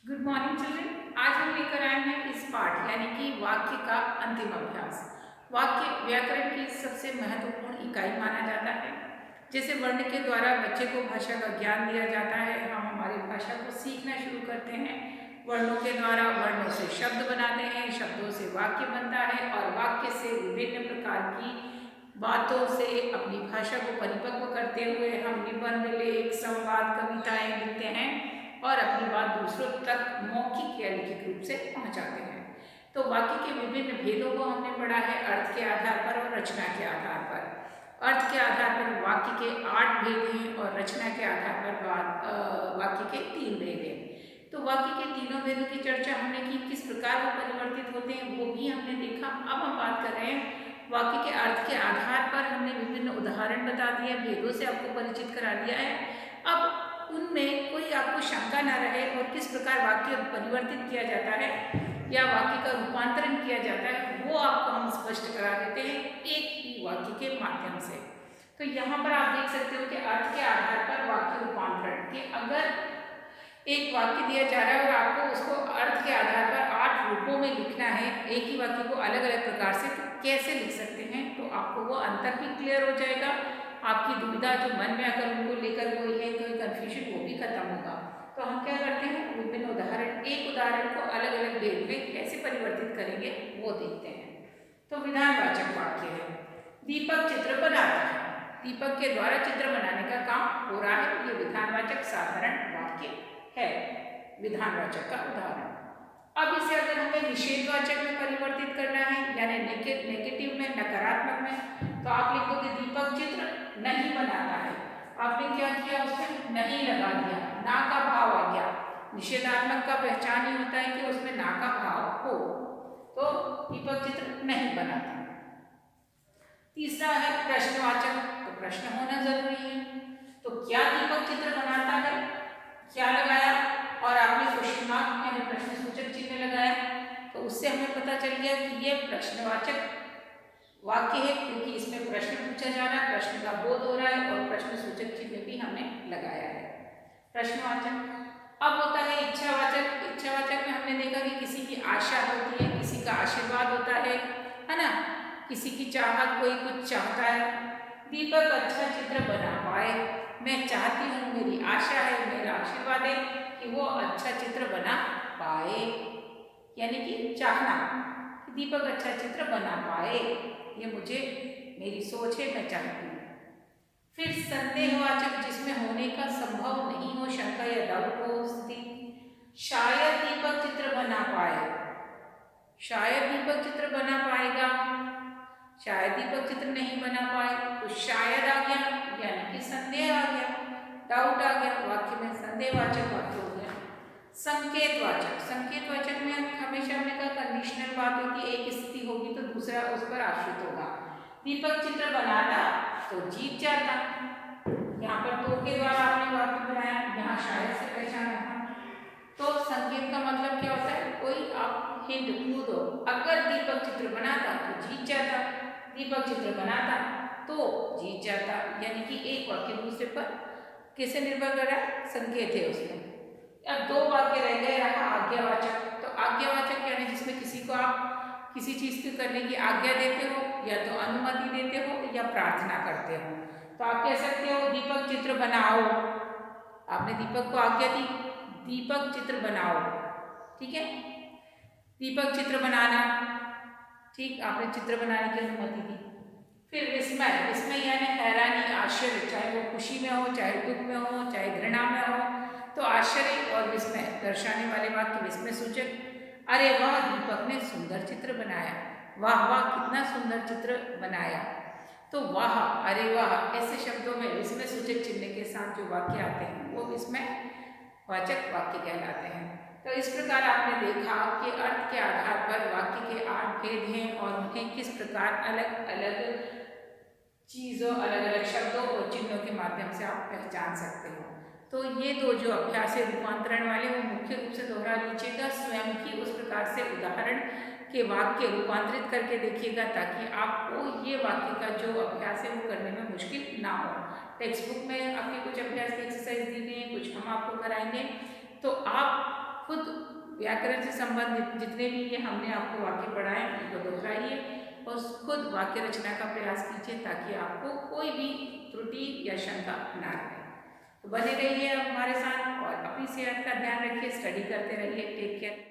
Good morning children. आज हम लेकर आए हैं इस पाठ यानी कि वाक्य का अंतिम अभ्यास। वाक्य व्याकरण की सबसे महत्वपूर्ण इकाई माना जाता है। जैसे वर्ण के द्वारा बच्चे को भाषा का ज्ञान दिया जाता है, हम हमारी भाषा को सीखना शुरू करते हैं। वर्णों के द्वारा वर्णों से शब्द बनाते हैं, शब्दों से वाक्य बनता है और वाक्य से विभिन्न प्रकार की बातों से अपनी भाषा को परिपक्व करते हुए हम निबंध, लेख, संवाद, कविताएं लिखते हैं और अपनी बात दूसरों तक मौखिक या लिखित रूप से पहुंचाते हैं। तो वाक्य के विभिन्न भेदों को हमने पढ़ा है, अर्थ के आधार पर और रचना के आधार पर। अर्थ के आधार पर वाक्य के 8 भेद हैं और रचना के आधार पर वाक्य के 3 भेद हैं। तो वाक्य के तीनों भेदों की चर्चा हमने की, किस प्रकार वो परिवर्तित होते हैं वो भी हमने देखा। अब हम बात कर रहे हैं वाक्य के अर्थ के आधार पर। हमने विभिन्न उदाहरण बता दिए, भेदों से आपको परिचित करा दिया है। अब उनमें कोई आपको शंका ना रहे और किस प्रकार वाक्य परिवर्तित किया जाता है या वाक्य का रूपांतरण किया जाता है वो आपको हम स्पष्ट करा देते हैं एक ही वाक्य के माध्यम से। तो यहाँ पर आप देख सकते हो कि अर्थ के आधार पर वाक्य रूपांतरण के, अगर एक वाक्य दिया जा रहा है और आपको उसको अर्थ के आधार पर 8 रूपों में लिखना है, एक ही वाक्य को अलग अलग प्रकार से, तो कैसे लिख सकते हैं? तो आपको वो अंतर भी क्लियर हो जाएगा। आपकी दुविधा जो मन में अगर उनको लेकर कोई है, कोई कन्फ्यूजन, वो भी खत्म होगा। तो हम क्या करते हैं, विभिन्न उदाहरण, एक उदाहरण को अलग अलग भेद में कैसे परिवर्तित करेंगे वो देखते हैं। तो विधानवाचक वाक्य है, दीपक चित्र बनाता है। दीपक के द्वारा चित्र बनाने का काम हो रहा है, ये विधानवाचक साधारण वाक्य है, विधानवाचक का उदाहरण। अब इसे अगर हमें निषेधवाचक में परिवर्तित करना है यानी नेगेटिव में, नकारात्मक में, तो आप लिखोगे दीपक चित्र नहीं बनाता है। आपने क्या किया, उसमें नहीं लगा दिया, ना का भाव आ गया। निषेधात्मक का पहचान ही होता है कि उसमें ना का भाव हो, तो दीपक चित्र नहीं बनाता। तीसरा है प्रश्नवाचक, तो प्रश्न होना जरूरी है। तो क्या दीपक चित्र बनाता है, क्या लगाया और आपने क्वेश्चन मार्क यानी प्रश्न सूचक चिन्ह लगाया, तो उससे हमें पता चल गया कि ये प्रश्नवाचक वाक्य है, क्योंकि इसमें प्रश्न पूछा जा रहा है, प्रश्न का बोध हो रहा है और प्रश्न सूचक चिन्ह भी हमने लगाया है। प्रश्नवाचक। अब होता है इच्छावाचक। इच्छावाचक में हमने देखा कि किसी की आशा होती है, किसी का आशीर्वाद होता है ना, किसी की चाहत, कोई कुछ चाहता है। दीपक अच्छा चित्र बना पाए, मैं चाहती हूँ, मेरी आशा है, मेरा आशीर्वाद है कि वो अच्छा चित्र बना पाए, यानी कि चाहना कि दीपक अच्छा चित्र बना पाए, ये मुझे, मेरी सोच है, मैं चाहती हूँ। फिर संदेहवाचक, जिसमें होने का संभव नहीं हो, शंका या डाउट हो स्थिति। शायद दीपक चित्र बना पाए, शायद दीपक चित्र बना पाएगा, शायद दीपक चित्र नहीं बना पाए, तो शायद आ गया यानी कि संदेह आ गया, डाउट आ गया, वाक्य में संदेहवाचक वाक्य हो गया। संकेतवाचक। संकेतवाचक में हमेशा हमने कहा कंडीशनल बात होती है, एक स्थिति होगी तो दूसरा उस पर आश्रित होगा। दीपक चित्र बनाता तो जीत जाता, यहाँ पर तो के द्वारा आपने वाक्य बनाया, यहाँ शायद से पहचाना था। तो संकेत का मतलब क्या होता है, कोई आप हिंट क्लू दो, अगर दीपक चित्र बनाता तो जीत जाता, दीपक चित्र बनाता तो जीत जाता, यानी कि एक वाक्य दूसरे पर कैसे निर्भर कर रहा है, संकेत है उसमें। अब 2 वाक्य रह गए, रहा आज्ञावाचक। तो आज्ञावाचक यानी जिसमें किसी को आप किसी चीज को करने की आज्ञा देते हो, या तो अनुमति देते हो या प्रार्थना करते हो। तो आप कह सकते हो दीपक चित्र बनाओ, आपने दीपक को आज्ञा दी, दीपक चित्र बनाओ, ठीक है, दीपक चित्र बनाना, ठीक, आपने चित्र बनाने की अनुमति दी। फिर विस्मय। विस्मय यानी हैरानी, आश्चर्य, चाहे वो खुशी में हो, चाहे दुख में हो, चाहे घृणा में हो, तो आश्चर्य और विस्मय दर्शाने वाले वाक्य विस्मय सूचक। अरे वाह, दीपक ने सुंदर चित्र बनाया, वाह वाह कितना सुंदर चित्र बनाया। तो वाह, अरे वाह, ऐसे शब्दों में विस्मय सूचक चिन्ह के साथ जो वाक्य आते हैं वो विस्मय वाचक वाक्य कहलाते हैं। तो इस प्रकार आपने देखा कि अर्थ के आधार पर वाक्य के 8 भेद हैं और उन्हें किस प्रकार अलग अलग चीज़ों, अलग अलग शब्दों और चिन्हों के माध्यम से आप पहचान सकते हो। तो ये 2 जो अभ्यास है रूपांतरण वाले, वो मुख्य रूप से दोहरा लीजिएगा, स्वयं ही उस प्रकार से उदाहरण के वाक्य रूपांतरित करके देखिएगा, ताकि आपको ये वाक्य का जो अभ्यास है वो करने में मुश्किल ना हो। टेक्स्ट बुक में आपके कुछ अभ्यास की एक्सरसाइज दी गई हैं, कुछ हम आपको कराएंगे, तो आप खुद व्याकरण से संबंधित जितने भी ये हमने आपको वाक्य पढ़ाए उनको दोहराइए और खुद वाक्य रचना का प्रयास कीजिए ताकि आपको कोई भी त्रुटि या शंका ना रहे। तो बने रहिए आप हमारे साथ और अपनी सेहत का ध्यान रखिए, स्टडी करते रहिए। Take care.